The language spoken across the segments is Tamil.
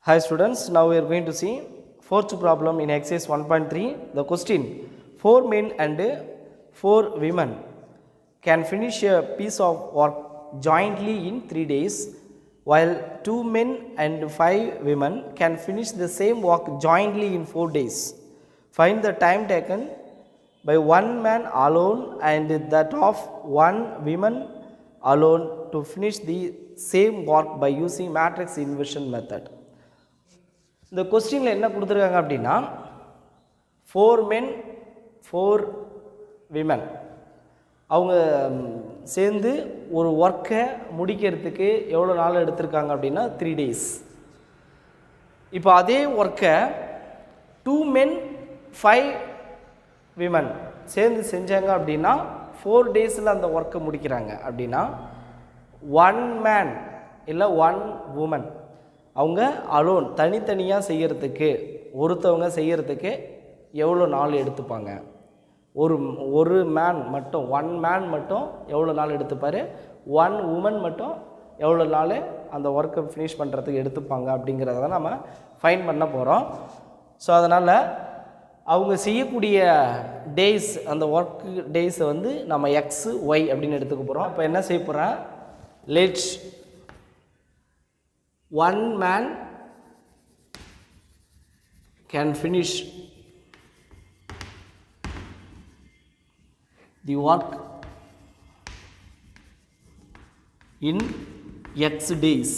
Hi students, now we are going to see fourth problem in exercise 1.3. The question, 4 men and 4 women can finish a piece of work jointly in 3 days, while 2 men and 5 women can finish the same work jointly in 4 days. Find the time taken by one man alone and that of one woman alone to finish the same work by using matrix inversion method. இந்த கொஸ்டினில் என்ன கொடுத்துருக்காங்க அப்படின்னா 4 men 4 women அவங்க சேர்ந்து ஒரு ஒர்க்கை முடிக்கிறதுக்கு எவ்வளோ நாள் எடுத்திருக்காங்க அப்படின்னா 3 days. இப்போ அதே ஒர்க்கை 2 men 5 women சேர்ந்து செஞ்சாங்க அப்படின்னா 4 daysல அந்த ஒர்க்கை முடிக்கிறாங்க அப்படின்னா 1 man இல்லை 1 woman அவங்க அலோன் தனித்தனியாக செய்கிறதுக்கு ஒருத்தவங்க செய்கிறதுக்கு எவ்வளோ நாள் எடுத்துப்பாங்க. ஒரு மேன் மட்டும் 1 man மட்டும் எவ்வளோ நாள் எடுத்துப்பார், 1 woman மட்டும் எவ்வளோ நாள் அந்த ஒர்க்கை ஃபினிஷ் பண்ணுறதுக்கு எடுத்துப்பாங்க அப்படிங்கிறத தான் நம்ம ஃபைண்ட் பண்ண போகிறோம். ஸோ அதனால் அவங்க செய்யக்கூடிய டேஸ், அந்த ஒர்க் டேஸை வந்து நம்ம எக்ஸ் ஒய் அப்படின்னு எடுத்துக்க போகிறோம். இப்போ என்ன செய்ய போகிறேன், let's 1 man can finish the work in X days.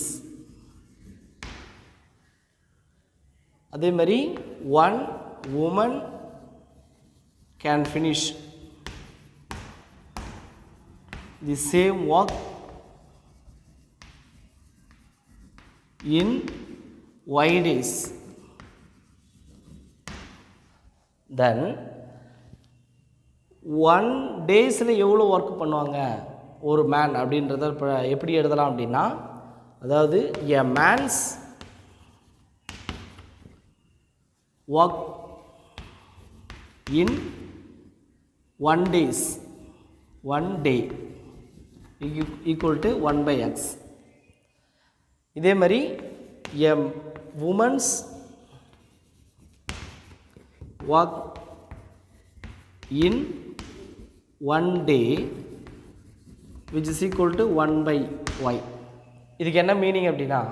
அதே மாதிரி 1 woman can finish the same work in Y days. Then 1 daysல எவ்வளோ ஒர்க் பண்ணுவாங்க ஒரு மேன் அப்படின்றத இப்போ எப்படி எழுதலாம் அப்படின்னா, அதாவது a man's work in 1 days, 1 day equal to 1 by x. இதே மாதிரி a woman's work in 1 day which is equal to 1 by y. இதுக்கு என்ன மீனிங் அப்படின்னா,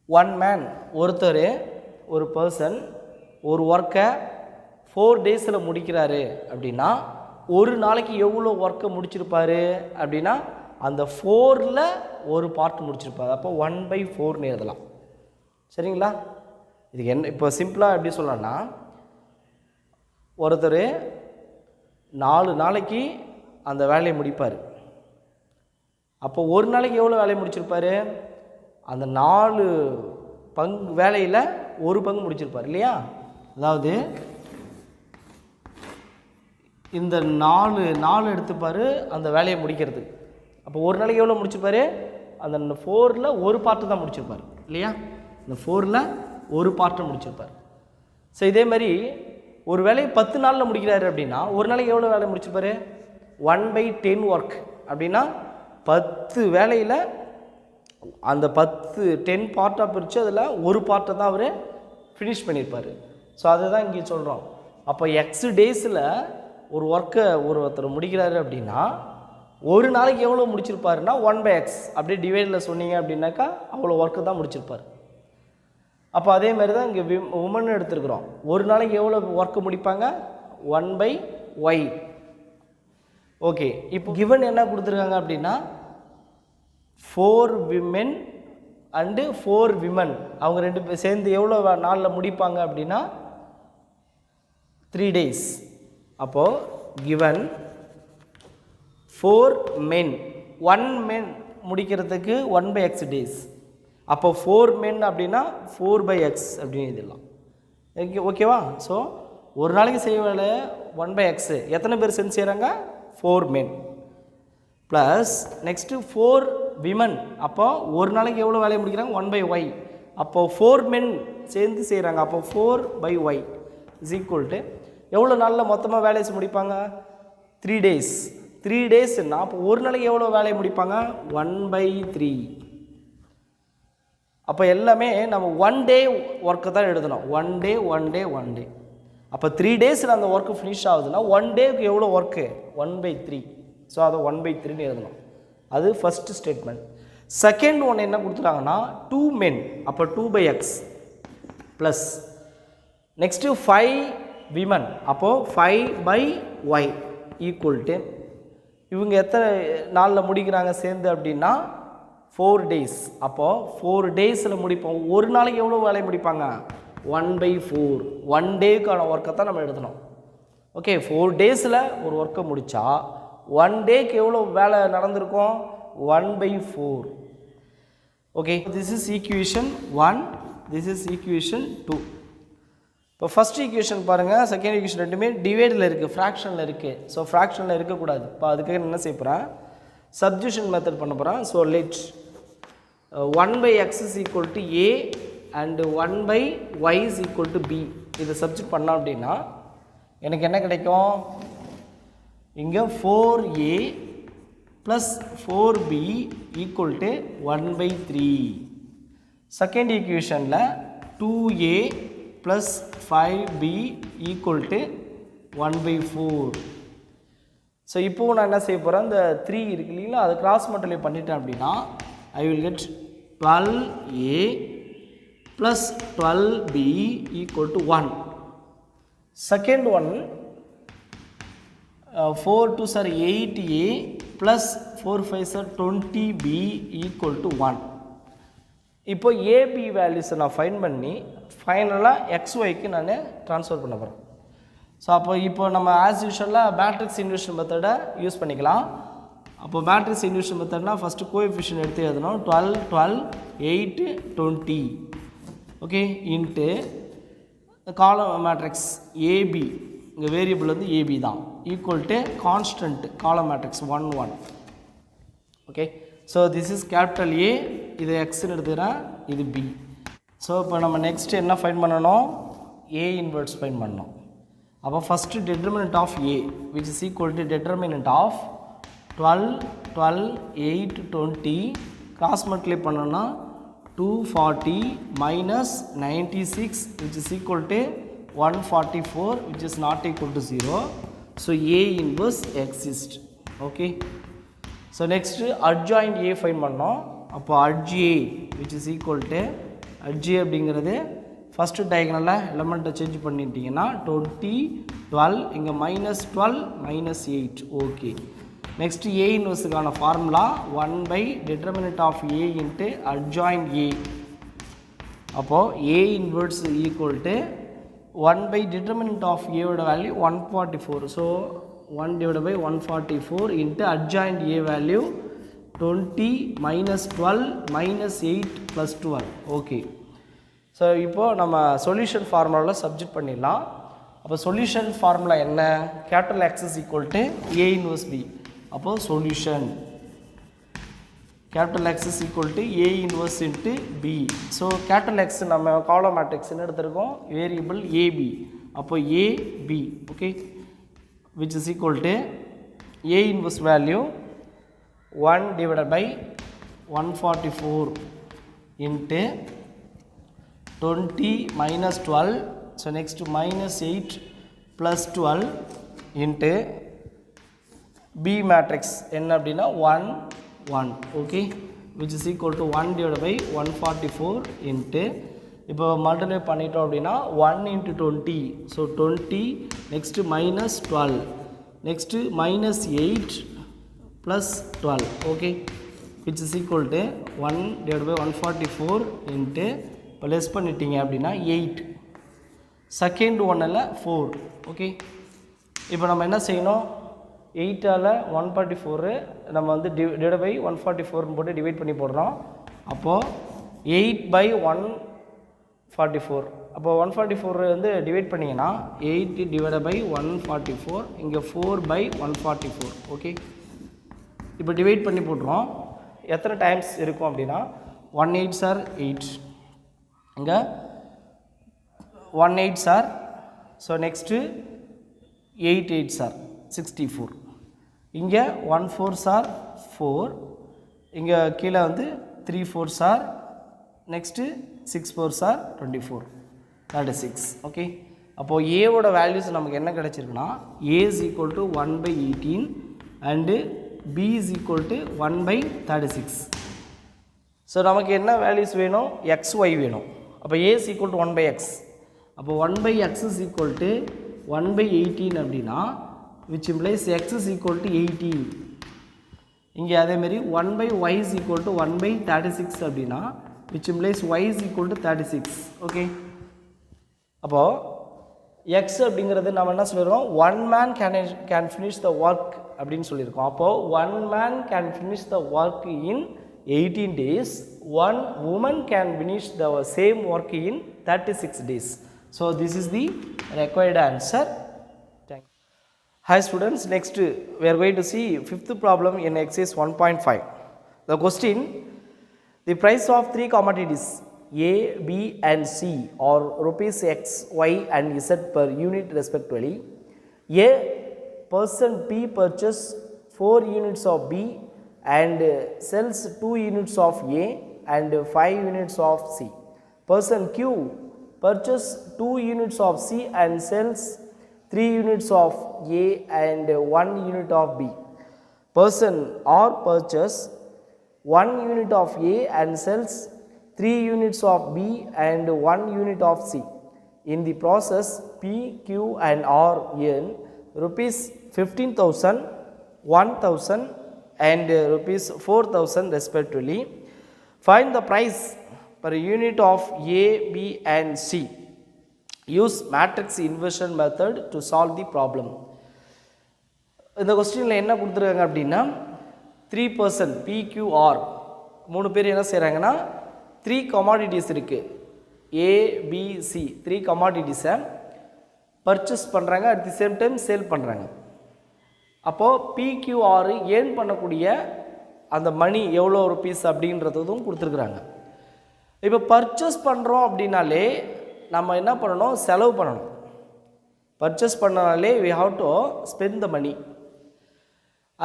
1 man ஒருத்தர் ஒரு பர்சன் ஒரு ஒர்க்கை 4 daysல முடிக்கிறாரு அப்படின்னா ஒரு நாளைக்கு எவ்வளோ ஒர்க்கை முடிச்சிருப்பார் அப்படின்னா அந்த 4ல் ஒரு பார்ட் முடிச்சிருப்பார். அப்போ 1/4ன்னு எழுதலாம். சரிங்களா? இதுக்கு என்ன இப்போ சிம்பிளாக எப்படி சொல்லலாம்னா, ஒருத்தர் 4 நாளைக்கு அந்த வேலையை முடிப்பார். அப்போ ஒரு நாளைக்கு எவ்வளோ வேலையை முடிச்சிருப்பார், அந்த 4 பங்கு வேலையில் ஒரு பங்கு முடிச்சிருப்பார் இல்லையா? அதாவது இந்த 4 எடுத்துப்பார் அந்த வேலையை முடிக்கிறதுக்கு. அப்போ ஒரு நாளைக்கு எவ்வளோ முடிச்சிருப்பார், அந்த 4ல் ஒரு பார்ட்டு தான் முடிச்சிருப்பார் இல்லையா? இந்த 4ல் ஒரு பார்ட்டை முடிச்சிருப்பார். ஸோ இதே மாதிரி ஒரு வேலையை 10 நாளில் முடிக்கிறாரு அப்படின்னா ஒரு நாளைக்கு எவ்வளோ வேலை முடிச்சிருப்பார், 1/10 ஒர்க் அப்படின்னா 10 வேலையில் அந்த 10 பார்ட்டாக பிரித்து அதில் ஒரு பார்ட்டை தான் அவர் ஃபினிஷ் பண்ணியிருப்பார். ஸோ அதை தான் இங்கே சொல்கிறோம். அப்போ எக்ஸ் டேஸில் ஒரு ஒர்க்கை ஒருத்தர் முடிக்கிறாரு அப்படின்னா ஒரு நாளைக்கு எவ்வளோ முடிச்சிருப்பாருன்னா 1/x அப்படியே டிவைடில் சொன்னீங்க அப்படின்னாக்கா அவ்வளோ ஒர்க்கு தான் முடிச்சிருப்பார். அப்போ அதே மாதிரி தான் இங்கே உமன் எடுத்துருக்குறோம். ஒரு நாளைக்கு எவ்வளோ ஒர்க்கு முடிப்பாங்க, 1/y. ஓகே, இப்போ கிவன் என்ன கொடுத்துருக்காங்க அப்படின்னா 4 women அண்டு 4 women அவங்க 2 பேர் சேர்ந்து எவ்வளோ நாளில் முடிப்பாங்க அப்படின்னா 3 days. அப்போது கிவன் 4 men 1 men முடிக்கிறதுக்கு 1/x days. அப்போ 4 men அப்படின்னா 4/x அப்படின்னு எழுதலாம். ஓகேவா? ஸோ ஒரு நாளைக்கு செய்ய வேலை 1/x, எத்தனை பேர் சேர்ந்து செய்கிறாங்க, 4 men ப்ளஸ் நெக்ஸ்ட்டு 4 women. அப்போ ஒரு நாளைக்கு எவ்வளோ வேலையை முடிக்கிறாங்க, 1/y. அப்போ 4 men சேர்ந்து செய்கிறாங்க. அப்போ 4/y இஸ் ஈக்குவல் டு எவ்வளோ நாளில் மொத்தமாக வேலையை முடிப்பாங்க, 3 days. 3 daysன்னா அப்போ ஒரு நாளைக்கு எவ்வளோ வேலையை முடிப்பாங்க, 1/3. அப்போ எல்லாமே நம்ம 1 டே ஒர்க்கு தான் எழுதணும். 1 டே 1 டே 1 டே. அப்போ 3 டேஸில் அந்த ஒர்க்கு ஃபினிஷ் ஆகுதுன்னா 1 டேக்கு எவ்வளோ ஒர்க்கு 1/3. ஸோ அதை 1/3ன்னு எழுதணும். அது ஃபஸ்ட்டு ஸ்டேட்மெண்ட். செகண்ட் ஒன்று என்ன கொடுத்துட்டாங்கன்னா 2 men, அப்போ 2/x ப்ளஸ் நெக்ஸ்ட்டு 5 women, அப்போது 5/y ஈக்குவல் டு இவங்க எத்தனை நாளில் முடிக்கிறாங்க சேர்ந்து அப்படின்னா 4 days. அப்போது 4 டேஸில் முடிப்போம். ஒரு நாளைக்கு எவ்வளோ வேலையை முடிப்பாங்க 1/4. 1 டேக்கான ஒர்க்கை தான் நம்ம எழுதணும். ஓகே, 4 டேஸில் ஒரு ஒர்க்கை முடித்தா 1 டேக்கு எவ்வளோ வேலை நடந்திருக்கும் 1/4. Okay, this is equation 1, this is equation 2. இப்போ ஃபஸ்ட் ஈக்குவேஷன் பாருங்கள், செகண்ட் ஈக்குவேஷன் ரெண்டுமே டிவைடில் இருக்குது, ஃப்ராக்ஷனில் இருக்குது. ஸோ ஃப்ராக்ஷனில் இருக்கக்கூடாது. இப்போ அதுக்காக என்ன செய்ய போகிறேன், சப்ஸ்டியூஷன் மெத்தட் பண்ண போகிறேன். So let 1/x is equal to a and 1/y is equal to b. இதை சப்ஸ்டியூட் பண்ணோம் அப்படின்னா எனக்கு என்ன கிடைக்கும், இங்கே 4a plus 4b equal to 1/3. Second ஈக்குவேஷனில் 2a plus 5b equal to 1/4. So இப்போது நான் என்ன செய்ய போகிறேன், இந்த 3 இருக்கு இல்லைங்களா, அதை கிராஸ் மல்டிப்ளை பண்ணிட்டேன் அப்படின்னா I will get 12a plus 12b equal to 1. Second one, 4 2s are 8a plus 4 5s are 20b equal to 1. இப்போ ab வேல்யூஸை நான் ஃபைண்ட் பண்ணி ஃபைனலாக xyக்கு நான் ட்ரான்ஸ்ஃபர் பண்ண போகிறேன். ஸோ இப்போ நம்ம ஆஸ் யூஷுவலாக மேட்ரிக்ஸ் இன்வெர்ஷன் மெத்தடை யூஸ் பண்ணிக்கலாம். அப்போ மேட்ரிக்ஸ் இன்வெர்ஷன் மெத்தட்னா ஃபஸ்ட்டு கோஎஃபிஷியன்ட் எடுத்து எழுதணும். 12 12 8 20 okay into column matrix A B, இங்கே வேரியபிள் வந்து ஏபி தான், equal to constant column matrix 1 1. Okay, so this is capital A, இது எக்ஸ்ன்னு எடுத்துக்கிறேன், இது பி. ஸோ இப்போ நம்ம நெக்ஸ்ட் என்ன ஃபைண்ட் பண்ணணும், ஏ இன்வெர்ஸ் ஃபைண்ட் பண்ணணும். அப்போ first determinant of A which is equal to determinant of 12 12 8 20 cross multiply பண்ணோன்னா 240 minus 96 which is equal to 144 which is not equal to 0. So A inverse exists. Okay. So next adjoint A find பண்ணோம். அப்போ adj A which is equal to adj A அப்படிங்கிறது ஃபஸ்ட்டு டயகனலில் எலமெண்ட்டை சேஞ்ச் பண்ணிட்டீங்கன்னா 20 12 இங்கே -12 -8. ஓகே, நெக்ஸ்ட் ஏ இன்வர்ஸுக்கான formula 1 determinant of A into adjoint A. அப்போது A inverse equal to 1 determinant of ஏவோட value 144. So 1/144 into adjoint A value 20 -12 -8 + 12. Okay, so இப்போது நம்ம சொல்யூஷன் ஃபார்முலாவில் சப்ஜெக்ட் பண்ணிடலாம். அப்போ சொல்யூஷன் ஃபார்முலா என்ன, capital X is equal to A inverse B. அப்போது solution capital X is equal to A inverse into B. So capital X நம்ம காலம் மேட்ரிக்ஸ்ன்னு எடுத்துருக்கோம், வேரியபிள் AB. அப்போது AB okay which is equal to A inverse value 1/144 into 20 -12. So next -8 + 12 into B matrix என்ன அப்படின்னா 1 1 okay which is equal to 1/144 into இப்போ மல்டிப்ளை பண்ணிட்டோம் அப்படின்னா 1 into 20. So 20 next -12 next -8 + 12 okay which is equal to 1/144 into இப்போ லெஸ் பண்ணிட்டீங்க அப்படின்னா 8. செகண்ட் ஒன்னில் 4 ஓகே. இப்போ நம்ம என்ன செய்யணும், 8ஆல் 144 நம்ம வந்து டிவைட் பை 144 போட்டு டிவைட் பண்ணி போடுறோம். அப்போது 8/144. அப்போது 144 வந்து டிவைட் பண்ணிங்கன்னா 8/144 இங்கே 4/144 ஓகே. இப்போ டிவைட் பண்ணி போடுறோம். எத்தனை டைம்ஸ் இருக்கும் அப்படின்னா 1 8s are 8, இங்கே 1 8s are, so next 8 8s are 64, இங்கே 1 4s are 4, இங்கே கீழே வந்து 3 4s are next 6 4s are 24, that is 6. Okay, அப்போது ஏவோட வேல்யூஸ் நமக்கு என்ன கிடச்சிருக்குன்னா a is equal to 1/18 and b is equal to 1/36. So நமக்கு என்ன வேல்யூஸ் வேணும், xy வேணும். அப்போ a is equal to 1/x. அப்போ 1/x is equal to 1/18 அப்படின்னா which implies x is equal to 18. இங்கே அதேமாரி 1/y is equal to 1/36 அப்படின்னா which implies y is equal to 36. Okay, அப்போது x அப்படிங்கிறது நம்ம என்ன சொல்லியிருக்கோம், one man can finish the work அப்படின்னு சொல்லியிருக்கோம். அப்போது one man can finish the work in 18 days, one woman can finish the same work in 36 days. So this is the required answer. Thank you. Hi students, next we are going to see fifth problem in exercise 1.5. The question, the price of three commodities A, B and C are rupees X, Y and Z per unit respectively. A person P purchase 4 units of B and sells 2 units of A and 5 units of C. Person Q purchase 2 units of C and sells 3 units of A and 1 unit of B. Person R purchase 1 unit of A and sells 3 units of B and 1 unit of C. In the process, P, Q and R earn rupees 15,000, 1,000 and rupees 4,000 respectively. Find the price per unit of A, B and C. Use matrix inversion method to solve the problem. இந்த கொஸ்டினில் என்ன கொடுத்துருக்காங்க அப்படின்னா 3 person PQR 3 பேர் என்ன செய்கிறாங்கன்னா 3 commodities இருக்குது, A, B, C 3 commoditiesஸை பர்ச்சேஸ் பண்ணுறாங்க, at the same time sale பண்ணுறாங்க. அப்போது PQR ஏர்ன் பண்ணக்கூடிய அந்த மணி எவ்வளோ ருபீஸ் அப்படின்றதும் கொடுத்துருக்குறாங்க. இப்போ பர்ச்சேஸ் பண்ணுறோம் அப்படின்னாலே நம்ம என்ன பண்ணணும், செலவு பண்ணணும். பர்ச்சேஸ் பண்ணனாலே we have to spend the money.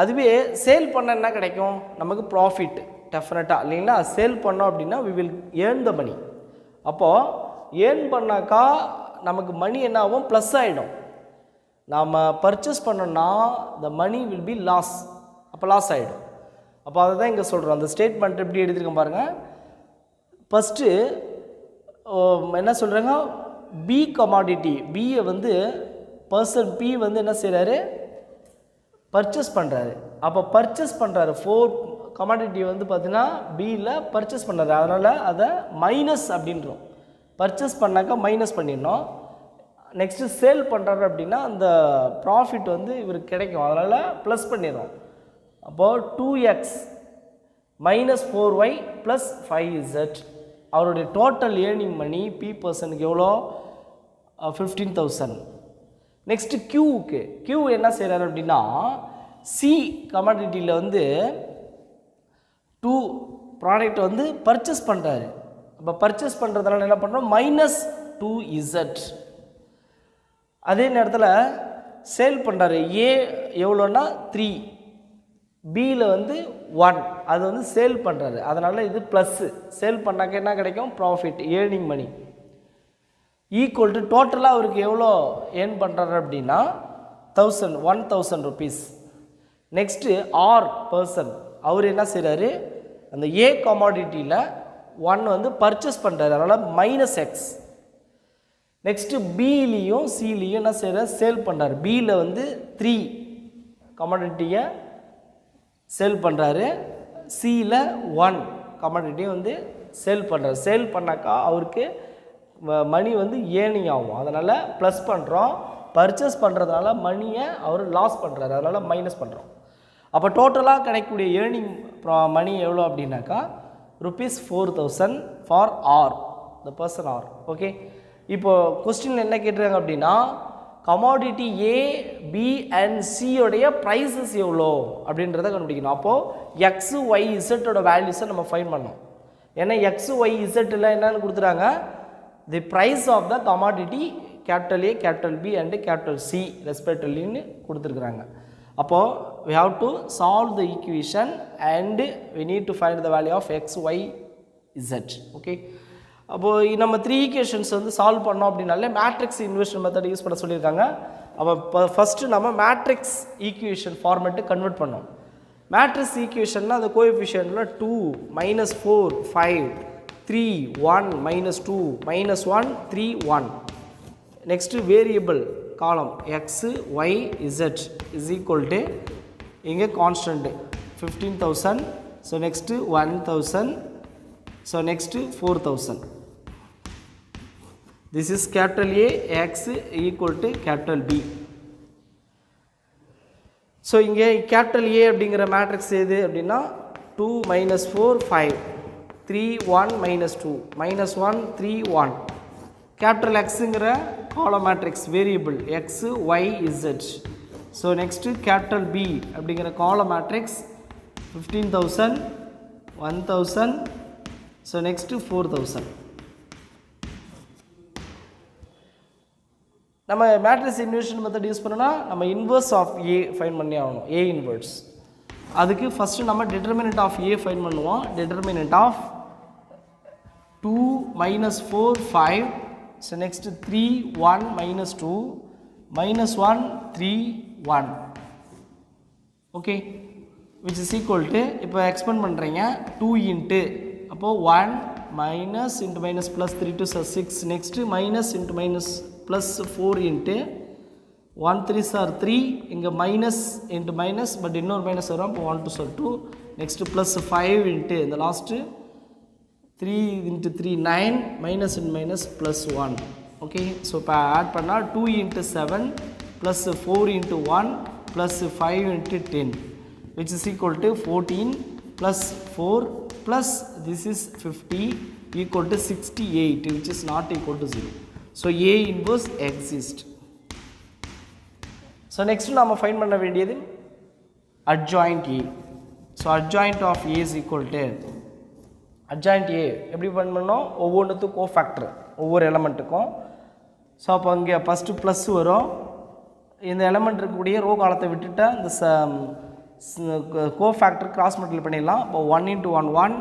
அதுவே சேல் பண்ண என்ன கிடைக்கும், நமக்கு ப்ராஃபிட் டெஃபினட்டாக இல்லைங்களா. சேல் பண்ணோம் அப்படின்னா we will earn the money. அப்போது ஏர்ன் பண்ணாக்கா நமக்கு மணி என்ன ஆகும், ப்ளஸ் ஆகிடும். நாம் பர்ச்சேஸ் பண்ணோன்னா the money will be loss, அப்போ லாஸ் ஆகிடும். அப்போ அதை தான் இங்கே சொல்கிறோம். அந்த ஸ்டேட்மெண்ட் எப்படி எழுதியிருக்கேன் பாருங்கள். ஃபஸ்ட்டு என்ன சொல்கிறாங்க, பி கமாடிட்டி, பியை வந்து பர்சன் பி வந்து என்ன செய்கிறாரு, பர்ச்சேஸ் பண்ணுறாரு. அப்போ பர்ச்சேஸ் பண்ணுறாரு 4 கமாடிட்டி வந்து பார்த்தீங்கன்னா பியில் பர்ச்சேஸ் பண்ணுறாரு. அதனால் அதை மைனஸ் அப்படின்றோம். பர்ச்சேஸ் பண்ணாக்கா மைனஸ் பண்ணிடணும். நெக்ஸ்ட்டு சேல் பண்ணுறாரு அப்படின்னா அந்த ப்ராஃபிட் வந்து இவருக்கு கிடைக்கும், அதனால் ப்ளஸ் பண்ணிடுறோம். அப்போது 2x minus 4y plus 5z. அவருடைய டோட்டல் ஏர்னிங் மணி பி பர்சனுக்கு எவ்வளோ, 15,000. நெக்ஸ்ட்டு கியூவுக்கு, கியூ என்ன செய்கிறாரு அப்படின்னா சி கமாடிட்டியில் வந்து 2 ப்ராடக்ட் வந்து பர்ச்சேஸ் பண்ணுறாரு. அப்போ பர்ச்சேஸ் பண்ணுறதுனால என்ன பண்ணுறோம், மைனஸ் 2z. அதே நேரத்தில் சேல் பண்ணுறாரு, ஏ எவ்வளோன்னா 3, பியில் வந்து 1, அது வந்து சேல் பண்ணுறாரு. அதனால் இது ப்ளஸ்ஸு. சேல் பண்ணாக்க என்ன கிடைக்கும், profit earning money equal to டோட்டலாக அவருக்கு எவ்வளோ ஏர்ன் பண்ணுறாரு அப்படின்னா 1,000 ருபீஸ். நெக்ஸ்ட்டு ஆர் பர்சன், அவர் என்ன செய்கிறாரு, அந்த ஏ கமாடிட்டியில் 1 வந்து பர்ச்சேஸ் பண்ணுறாரு, அதனால் மைனஸ் எக்ஸ். நெக்ஸ்ட்டு பிலேயும் சிலேயும் என்ன செய்கிறார், சேல் பண்ணுறாரு. பியில் வந்து 3 கமாடிட்டியை சேல் பண்ணுறாரு, சியில் 1 கமாடிட்டியை வந்து சேல் பண்ணுறாரு. சேல் பண்ணாக்கா அவருக்கு மணி வந்து ஏர்னிங் ஆகும், அதனால் ப்ளஸ் பண்ணுறோம். பர்ச்சேஸ் பண்ணுறதுனால மணியை அவர் லாஸ் பண்ணுறாரு, அதனால் மைனஸ் பண்ணுறோம். அப்போ டோட்டலாக கிடைக்கக்கூடிய ஏர்னிங் மணி எவ்வளோ அப்படின்னாக்கா rupees 4,000 for R, the person R. Okay, இப்போது கொஸ்டின் என்ன கேட்டிருக்காங்க அப்படின்னா கமாடிட்டி ஏ, பி அண்ட் சியோடைய ப்ரைஸஸ் எவ்வளோ அப்படின்றத கண்டுபிடிக்கணும். அப்போது எக்ஸு ஒய் இசட்டோட வேல்யூஸை நம்ம ஃபைன் பண்ணோம். ஏன்னா எக்ஸு ஒய் இசட்டில் என்னென்னு கொடுத்துறாங்க, the price of the commodity capital A, capital B and capital C ரெஸ்பெக்டிவ்லின்னு கொடுத்துருக்குறாங்க. அப்போது we have to solve the equation and we need to find the value of x, y z. Okay, அப்போது நம்ம 3 ஈக்குவேஷன்ஸ் வந்து சால்வ் பண்ணோம் அப்படின்னாலே மேட்ரிக்ஸ் இன்வெர்ஷன் மெத்தட் யூஸ் பண்ண சொல்லியிருக்காங்க. அப்போ ஃபஸ்ட்டு நம்ம மேட்ரிக்ஸ் ஈக்குவேஷன் ஃபார்மேட்டு கன்வெர்ட் பண்ணோம். மேட்ரிக்ஸ் ஈக்குவேஷன்னா அந்த கோஎஃபிஷியன்ட்ல 2 -4 5 3 1 -2 -1 3 1. Next variable column x y z is equal to இங்கே constant 15,000. So next 1,000. So next 4,000. This is capital A, X equal to capital B. So இங்கே கேபிட்டல் ஏ அப்படிங்கிற மேட்ரிக்ஸ் எது அப்படின்னா 2 -4 5 3 1 -2 -1 3 1. கேபிட்டல் எக்ஸுங்கிற column matrix variable x y z. So next capital B அப்படிங்கிற காலம் மேட்ரிக்ஸ் 15,000 1,000. So next 4,000. நம்ம மேட்ரிக்ஸ் இன்வெர்ஷன் மெத்தட் யூஸ் பண்ணோன்னா நம்ம இன்வர்ஸ் ஆஃப் ஏ ஃபைன் பண்ணி ஆகணும். A inverse. அதுக்கு ஃபஸ்ட்டு நம்ம டிட்டர்மினன்ட் ஆஃப் ஏ ஃபைன் பண்ணுவோம். Determinant of 2 -4 5. So next 3 1 -2 -1 3 1. Okay, which is equal to இப்போ எக்ஸ்பெண்ட் பண்ணுறீங்க 2 இன்ட்டு அப்போது 1 minus into minus plus 3 2 6. Next minus into minus plus 4 into 1 3 3. இங்கே மைனஸ் இன்ட்டு மைனஸ் பட் இன்னொரு மைனஸ் வரும். இப்போ 1 2 2. நெக்ஸ்ட்டு ப்ளஸ் 5 இன்ட்டு இந்த last 3 into 3 9 minus into minus plus 1. Okay, so இப்போ ஆட் பண்ணால் 2 into 7 plus 4 into 1 plus 5 into 10 which is equal to 14 plus 4 plus this is 50 equal to 68 which is not equal to 0. So A inverse exists. So next நாம ஃபைண்ட் பண்ண வேண்டியது adjoint A. So adjoint of A is equal to adjoint A எப்படி ஃபைண்ட் பண்ணோம்? ஒவ்வொன்றுத்துக்கும் கோஃபேக்டர் ஒவ்வொரு எலமெண்ட்டுக்கும். ஸோ அப்போ இங்கே ஃபஸ்ட்டு ப்ளஸ் வரும். இந்த எலமெண்ட் இருக்கக்கூடிய ரோ காலத்தை விட்டுட்டு இந்த கோஃபேக்டர் கிராஸ் மல்டிப்ளை பண்ணிடலாம். இப்போ 1 × 1 1.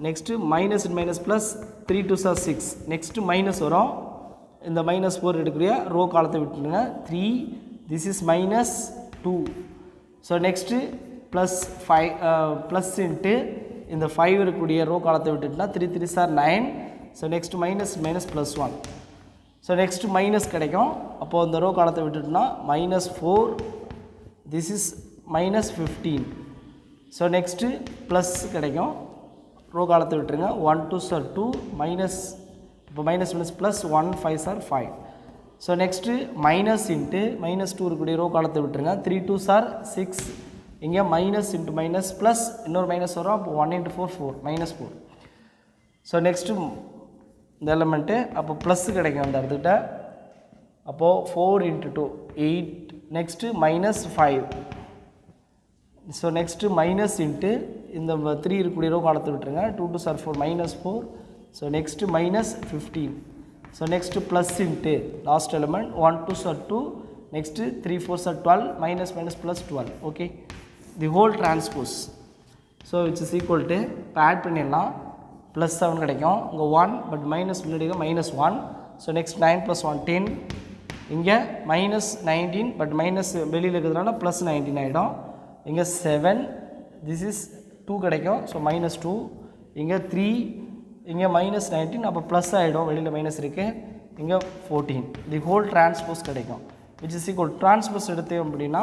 Next minus in minus plus 3 2 6. Next minus வரும். இந்த மைனஸ் 4 எடுக்கக்கூடிய ரோ காலத்தை விட்டுருங்க 3. This is minus 2. So next plus 5 plus into இந்த 5 இருக்கக்கூடிய ரோ காலத்தை விட்டுட்டுனா 3 3 9. So next minus minus plus 1. So next minus கிடைக்கும். அப்போது இந்த ரோ காலத்தை விட்டுட்டுனா minus 4. This is minus 15. So next plus கிடைக்கும். ரோ காலத்தை விட்டுருங்க 1 2 2 மைனஸ். இப்போ minus minus plus 1 5 5. So next minus into minus 2 இருக்கக்கூடிய ரோ காலத்தை விட்டுருங்க 3 2 6. இங்கே மைனஸ் இன்ட்டு மைனஸ் ப்ளஸ் இன்னொரு மைனஸ் வரும். அப்போ 1 × 4 4 -4. ஸோ நெக்ஸ்ட்டு இந்த எலமெண்ட்டு அப்போ ப்ளஸ் கிடைக்கும் அந்த இடத்துக்கிட்ட. அப்போது 4 × 2 8. Next minus 5. So next minus into இந்த 3 இருக்கக்கூடிய ரோ காலத்தை விட்டுருங்க 2 2 4 -4. So next minus 15. So next plus into last element 1 2 2. Next 3 4 12 minus minus plus 12. Okay, the whole transpose. So which is equal to இப்போ ஆட் பண்ணிடலாம். ப்ளஸ் 7 கிடைக்கும். இங்கே 1 பட் மைனஸ் முன்னாடி மைனஸ் 1. So next 9 + 1 10. இங்கே மைனஸ் 19 பட் மைனஸ் வெளியில் இருக்கிறதுனால ப்ளஸ் 19 ஆகிடும். இங்கே 7. திஸ் இஸ் 2 கிடைக்கும். So minus 2. இங்கே 3. இங்கே மைனஸ் 19. அப்போ ப்ளஸ் ஆகிடும், வெளியில் மைனஸ் இருக்குது. இங்கே 14. தி ஹோல் டிரான்ஸ்போஸ் கிடைக்கும். விச் இஸ் ஈக்குவல் டிரான்ஸ்போஸ் எடுத்தோம் அப்படின்னா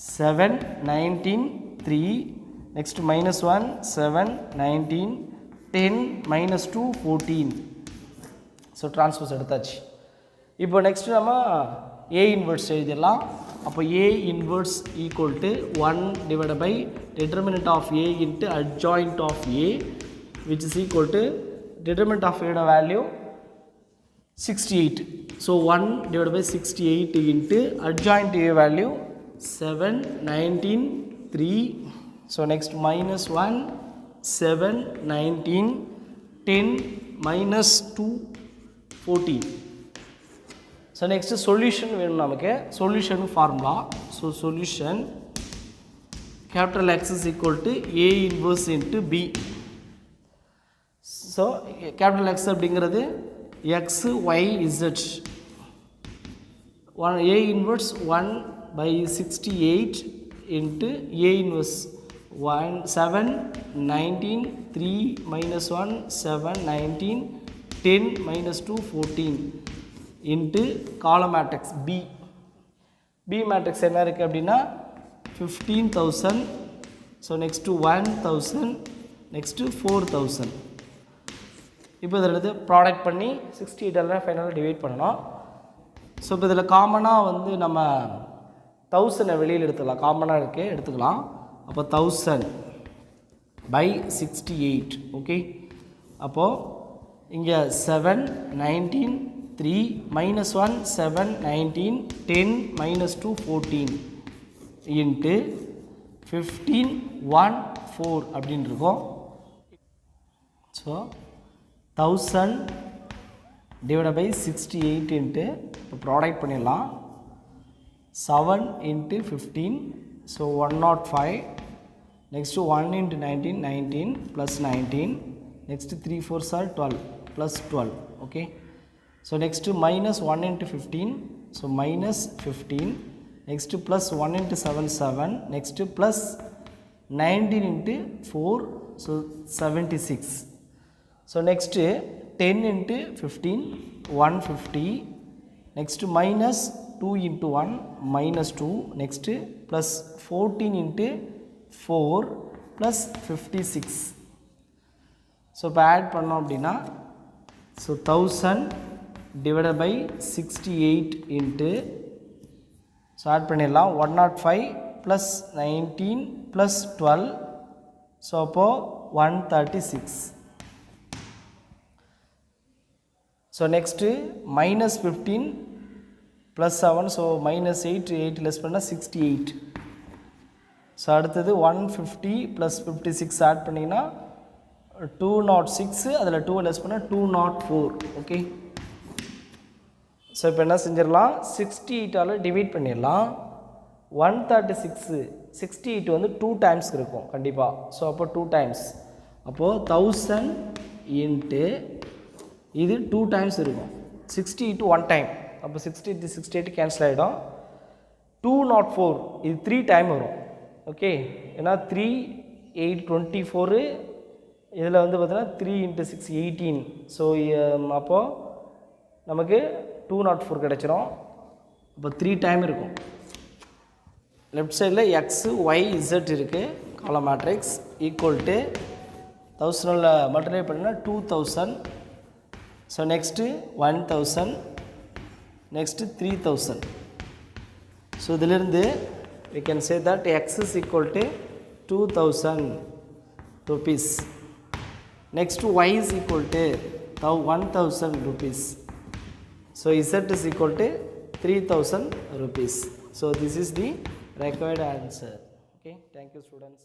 7 19 3. Next minus 1 7 19 10 -2 14. ஸோ டிரான்ஸ்போஸ் எடுத்தாச்சு. இப்போ நெக்ஸ்ட்டு நம்ம ஏ இன்வெர்ஸ் எழுதிடலாம். அப்போ A inverse equal to 1 divide by determinant of A into adjoint of A which is equal to determinant of A value 68. So 1 divided by 68 into adjoint A value 7 19 3. So next minus 1 7 19 10 minus 2 14. So next solution வேணும் நமக்கு. Solution formula. So solution capital X is equal to A inverse into B. So capital x அப்படிங்கிறது x y z A inverse 1 by 68 into A inverse 1 7 19 3 minus 1 7 19 10 minus 2 14 into column matrix B matrix என்ன இருக்குது அப்படின்னா 15,000. So next 1,000, next 4,000. இப்போ இதில் ப்ராடக்ட் பண்ணி 68 ஃபைனலாக டிவைட் பண்ணணும். ஸோ இப்போ இதில் காமனாக வந்து நம்ம 1000 வெளியில் எடுத்துக்கலாம், காமனாக இருக்குது எடுத்துக்கலாம். அப்போ 1000 by 68. ஓகே, அப்போது இங்கே 7 19 3 minus 1 7 19 10 minus 2 14 இன்ட்டு 15 1 4 அப்படின்னு இருக்கும். ஸோ 1000 divided by 68 into இப்போ ப்ராடக்ட் பண்ணிடலாம். 7 into 15, so 105. Next 1 into 19 19 plus 19. Next 3 4s are 12 plus 12. Okay, so next minus 1 into 15, so minus 15. Next plus 1 into 7 7. Next plus 19 into 4, so 76. So next 10 into 15 150. next minus 2 into 1 minus 2. next plus 14 into 4 plus 56. so இப்போ add பண்ணோம் அப்படின்னா so 1000 divided by 68 into so add பண்ணிடலாம் 105 plus 19 plus 12. so அப்போ 136. so next minus 15 plus 7, so minus 8 8 less பண்ணா 68. so அடுத்தது 150 plus 56 add பண்ணினா 206, அதில் 2 less பண்ணா 204. ஓகே, ஸோ இப்போ என்ன செஞ்சிடலாம், 68ஆல் டிவைட் பண்ணிடலாம். 136 68 வந்து 2 டைம்ஸ்க்கு இருக்கும் கண்டிப்பாக. ஸோ அப்போ 2 டைம்ஸ், அப்போது 1000 இன்ட்டு இது 2 டைம்ஸ் இருக்கும். 68 1 டைம், அப்போ 68 68 கேன்சல் ஆகிடும். 204 இது 3 டைம் வரும். ஓகே, ஏன்னா 3 8 24, இதில் வந்து பார்த்தீங்கன்னா 3 into 6 18. ஸோ அப்போது நமக்கு 204 கிடச்சிரும். அப்போ 3 டைம் இருக்கும். லெஃப்ட் சைடில் எக்ஸு ஒய் இசட் இருக்குது, காலம் மேட்ரிக்ஸ் ஈக்குவல் டு 1000 மல்டிப்ளை பண்ணினா 2000. So next 1000, next 3000. ஸோ இதிலிருந்து we can say that x is equal to 2000 rupees. next y is equal to 1000 rupees. so z is equal to 3000 rupees. so this is the required answer. okay, thank you students.